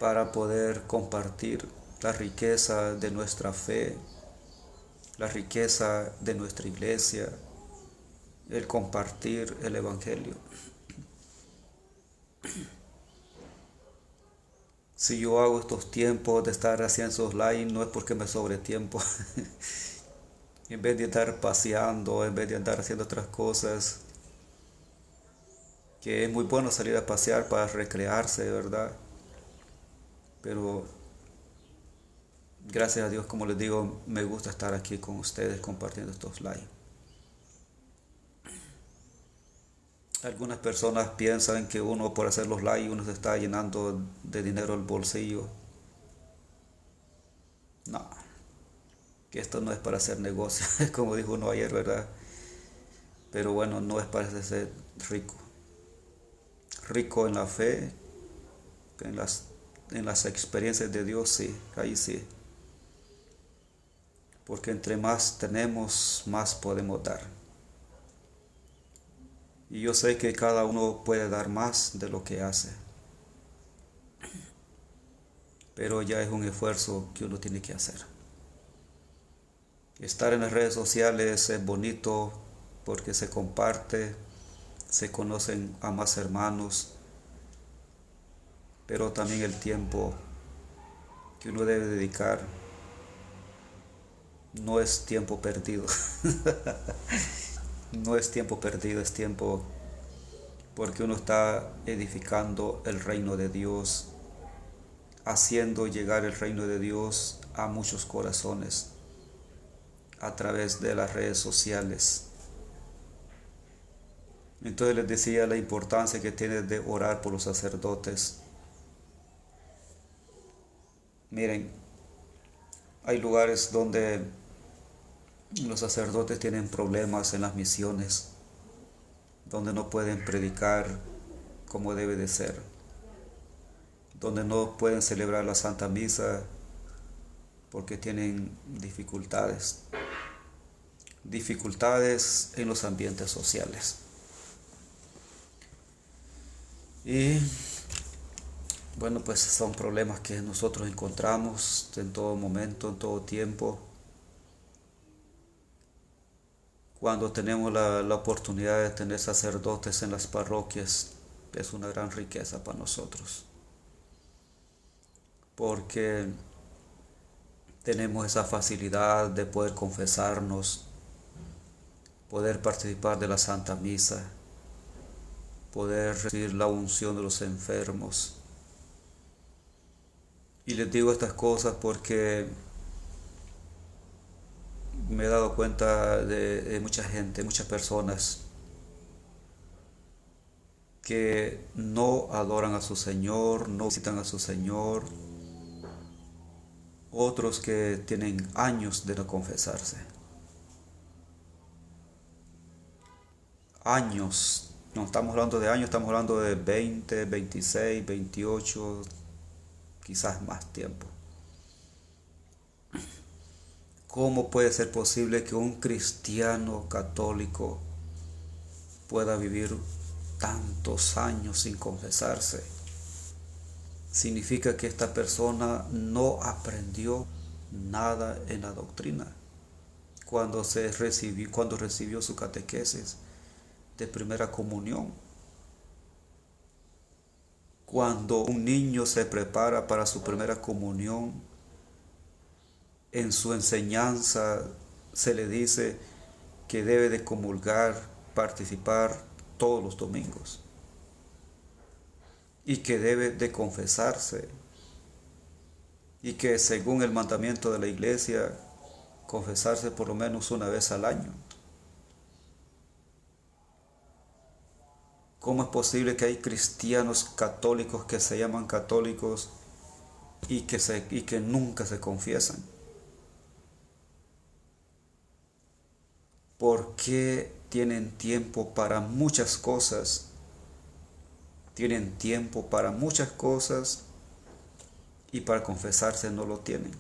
S1: para poder compartir la riqueza de nuestra fe, la riqueza de nuestra iglesia, el compartir el Evangelio. Si yo hago estos tiempos de estar haciendo esos live, no es porque me sobre tiempo. En vez de estar paseando, en vez de andar haciendo otras cosas, que es muy bueno salir a pasear para recrearse, ¿verdad? Pero gracias a Dios, como les digo, me gusta estar aquí con ustedes compartiendo estos live. Algunas personas piensan que uno por hacer los live uno se está llenando de dinero el bolsillo. No, que esto no es para hacer negocio, como dijo uno ayer, ¿verdad? Pero bueno, no es para ser rico. Rico en la fe, en las experiencias de Dios, sí, ahí sí. Porque entre más tenemos, más podemos dar. Y yo sé que cada uno puede dar más de lo que hace. Pero ya es un esfuerzo que uno tiene que hacer. Estar en las redes sociales es bonito porque se comparte, se conocen a más hermanos, pero también el tiempo que uno debe dedicar no es tiempo perdido. No es tiempo perdido, es tiempo porque uno está edificando el reino de Dios, haciendo llegar el reino de Dios a muchos corazones a través de las redes sociales. Entonces les decía la importancia que tiene de orar por los sacerdotes. Miren, hay lugares donde los sacerdotes tienen problemas en las misiones, donde no pueden predicar como debe de ser, donde no pueden celebrar la Santa Misa porque tienen dificultades en los ambientes sociales. Y bueno, pues son problemas que nosotros encontramos en todo momento, en todo tiempo. Cuando tenemos la oportunidad de tener sacerdotes en las parroquias, es una gran riqueza para nosotros. Porque tenemos esa facilidad de poder confesarnos, poder participar de la Santa Misa, poder recibir la unción de los enfermos. Y les digo estas cosas porque me he dado cuenta de mucha gente, muchas personas que no adoran a su Señor, no visitan a su Señor, otros que tienen años de no confesarse. años. No estamos hablando de años, estamos hablando de 20, 26, 28, quizás más tiempo. ¿Cómo puede ser posible que un cristiano católico pueda vivir tantos años sin confesarse? Significa que esta persona no aprendió nada en la doctrina cuando recibió su catequesis de primera comunión. Cuando un niño se prepara para su primera comunión, en su enseñanza se le dice que debe de comulgar, participar todos los domingos y que debe de confesarse y que según el mandamiento de la iglesia, confesarse por lo menos una vez al año. ¿Cómo es posible que hay cristianos católicos que se llaman católicos y que nunca se confiesan? ¿Por qué tienen tiempo para muchas cosas? Tienen tiempo para muchas cosas y para confesarse no lo tienen.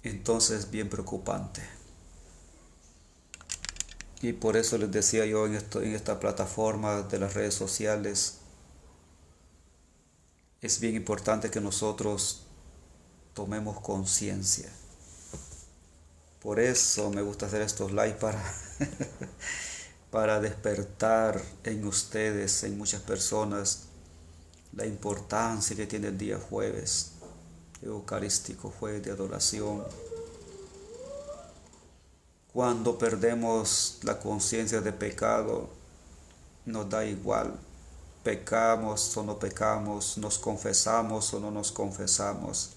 S1: Entonces, bien preocupante. Y por eso les decía yo en esta plataforma de las redes sociales, es bien importante que nosotros tomemos conciencia. Por eso me gusta hacer estos live para despertar en ustedes, en muchas personas, la importancia que tiene el día jueves eucarístico, jueves de adoración. Cuando perdemos la conciencia de pecado, nos da igual, pecamos o no pecamos, nos confesamos o no nos confesamos.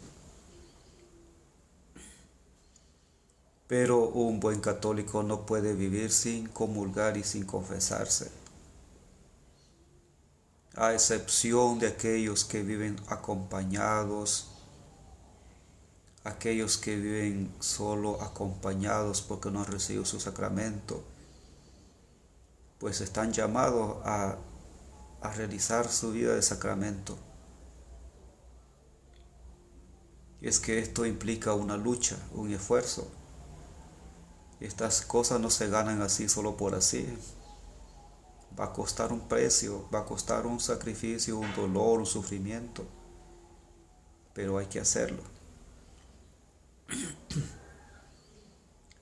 S1: Pero un buen católico no puede vivir sin comulgar y sin confesarse, a excepción de aquellos que viven acompañados, aquellos que viven solo acompañados porque no han recibido su sacramento, pues están llamados a realizar su vida de sacramento. Y es que esto implica una lucha, un esfuerzo. Estas cosas no se ganan así solo por así. Va a costar un precio, va a costar un sacrificio, un dolor, un sufrimiento, pero hay que hacerlo.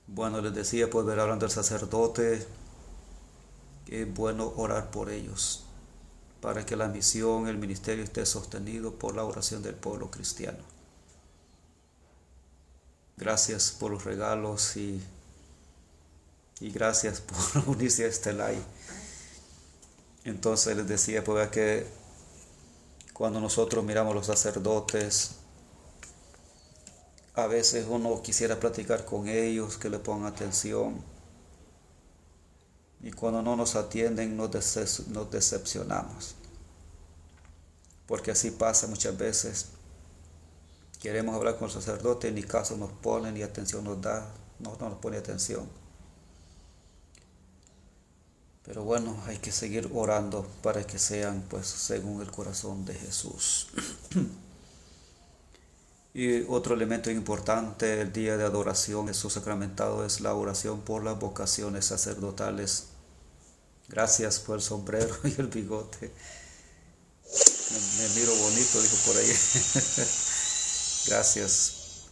S1: Bueno, les decía, pues ver hablando del sacerdote, que es bueno orar por ellos, para que la misión, el ministerio esté sostenido por la oración del pueblo cristiano. Gracias por los regalos y gracias por unirse a este live. Entonces les decía, pues que cuando nosotros miramos a los sacerdotes, a veces uno quisiera platicar con ellos, que le pongan atención. Y cuando no nos atienden, nos decepcionamos. Porque así pasa muchas veces. Queremos hablar con el sacerdote, ni caso nos pone, ni atención nos da, no nos pone atención. Pero bueno, hay que seguir orando para que sean pues según el corazón de Jesús. Y otro elemento importante el día de adoración Jesús sacramentado es la oración por las vocaciones sacerdotales. Gracias por el sombrero y el bigote. Me miro bonito, dijo por ahí. Gracias.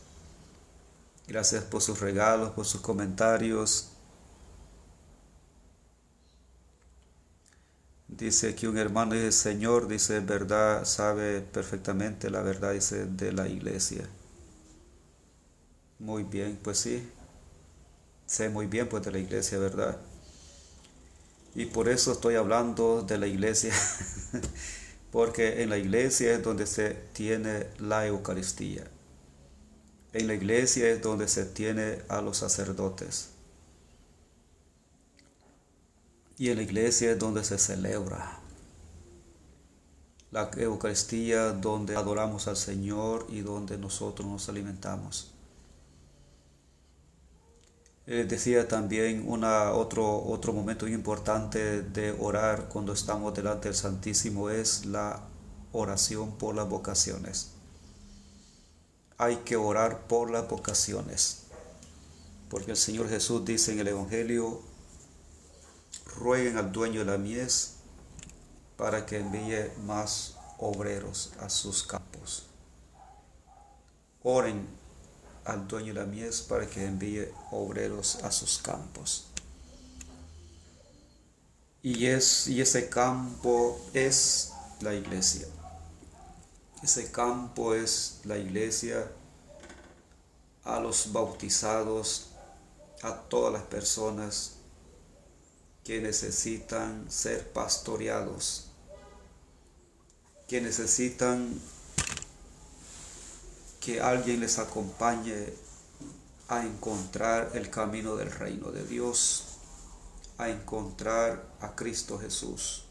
S1: Gracias por sus regalos, por sus comentarios. Dice aquí un hermano, dice, Señor, dice, verdad, sabe perfectamente la verdad, dice, de la iglesia. Muy bien, pues sí, sé muy bien pues de la iglesia, ¿verdad? Y por eso estoy hablando de la iglesia, porque en la iglesia es donde se tiene la Eucaristía. En la iglesia es donde se tiene a los sacerdotes. Y en la iglesia es donde se celebra la Eucaristía, donde adoramos al Señor y donde nosotros nos alimentamos. Decía también otro momento importante de orar cuando estamos delante del Santísimo es la oración por las vocaciones. Hay que orar por las vocaciones, porque el Señor Jesús dice en el Evangelio: rueguen al dueño de la mies para que envíe más obreros a sus campos. Oren al dueño de la mies para que envíe obreros a sus campos. Y ese campo es la iglesia. Ese campo es la iglesia, a los bautizados, a todas las personas que necesitan ser pastoreados, que necesitan que alguien les acompañe a encontrar el camino del reino de Dios, a encontrar a Cristo Jesús.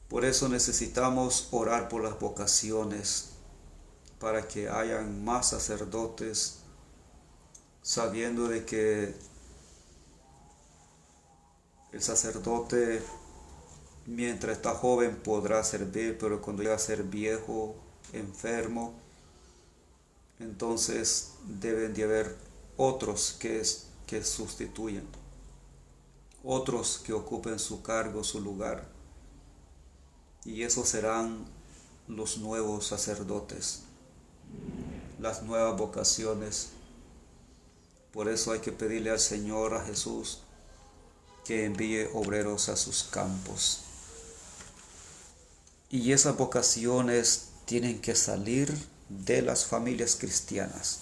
S1: Por eso necesitamos orar por las vocaciones, para que hayan más sacerdotes, sabiendo de que el sacerdote, mientras está joven, podrá servir, pero cuando llega a ser viejo, enfermo, entonces deben de haber otros que sustituyan, otros que ocupen su cargo, su lugar, y esos serán los nuevos sacerdotes, las nuevas vocaciones. Por eso hay que pedirle al Señor, a Jesús, que envíe obreros a sus campos. Y esas vocaciones tienen que salir de las familias cristianas.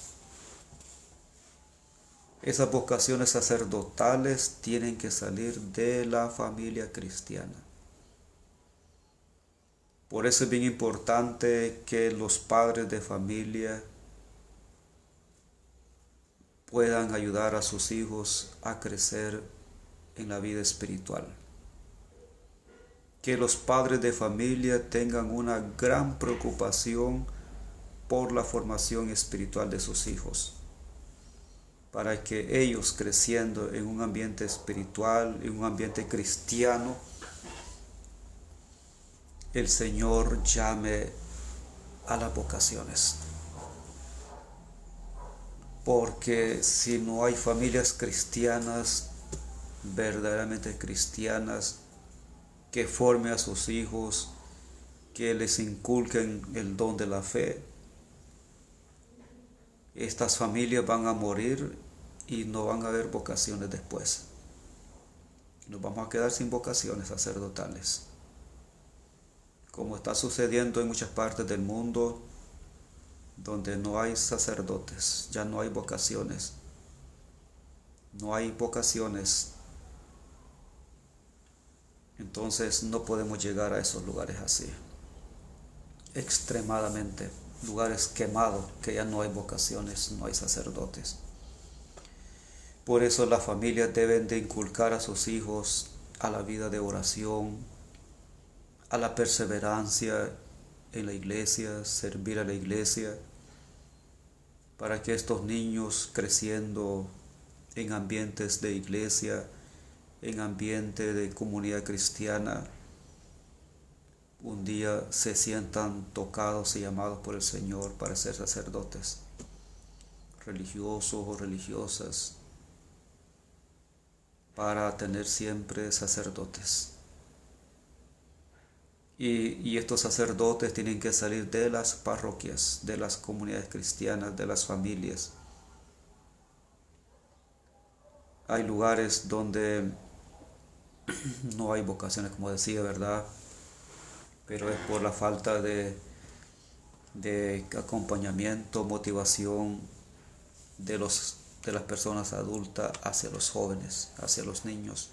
S1: Esas vocaciones sacerdotales tienen que salir de la familia cristiana. Por eso es bien importante que los padres de familia puedan ayudar a sus hijos a crecer en la vida espiritual. Que los padres de familia tengan una gran preocupación por la formación espiritual de sus hijos, para que ellos, creciendo en un ambiente espiritual, en un ambiente cristiano, el Señor llame a las vocaciones. Porque si no hay familias cristianas, verdaderamente cristianas, que formen a sus hijos, que les inculquen el don de la fe, estas familias van a morir y no van a haber vocaciones después. Nos vamos a quedar sin vocaciones sacerdotales, como está sucediendo en muchas partes del mundo, donde no hay sacerdotes, ya no hay vocaciones. No hay vocaciones. Entonces no podemos llegar a esos lugares así. Extremadamente, lugares quemados, que ya no hay vocaciones, no hay sacerdotes. Por eso las familias deben de inculcar a sus hijos a la vida de oración, a la perseverancia en la iglesia, servir a la iglesia, para que estos niños, creciendo en ambientes de iglesia, en ambiente de comunidad cristiana, un día se sientan tocados y llamados por el Señor para ser sacerdotes, religiosos o religiosas, para tener siempre sacerdotes. Y estos sacerdotes tienen que salir de las parroquias, de las comunidades cristianas, de las familias. Hay lugares donde no hay vocaciones, como decía, ¿verdad? Pero es por la falta de acompañamiento, motivación de las personas adultas hacia los jóvenes, hacia los niños.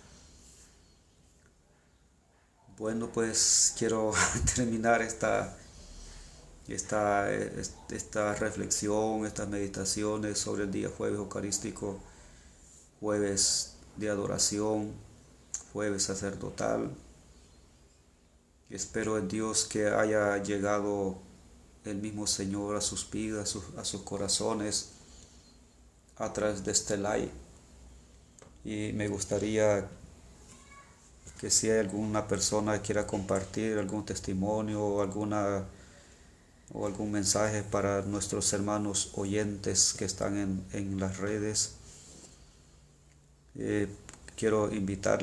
S1: Bueno, pues quiero terminar esta reflexión, estas meditaciones sobre el día jueves eucarístico, jueves de adoración, jueves sacerdotal. Espero en Dios que haya llegado el mismo Señor a sus vidas, a sus corazones, a través de este live. Y me gustaría que si hay alguna persona que quiera compartir algún testimonio o algún mensaje para nuestros hermanos oyentes que están en las redes, quiero invitarles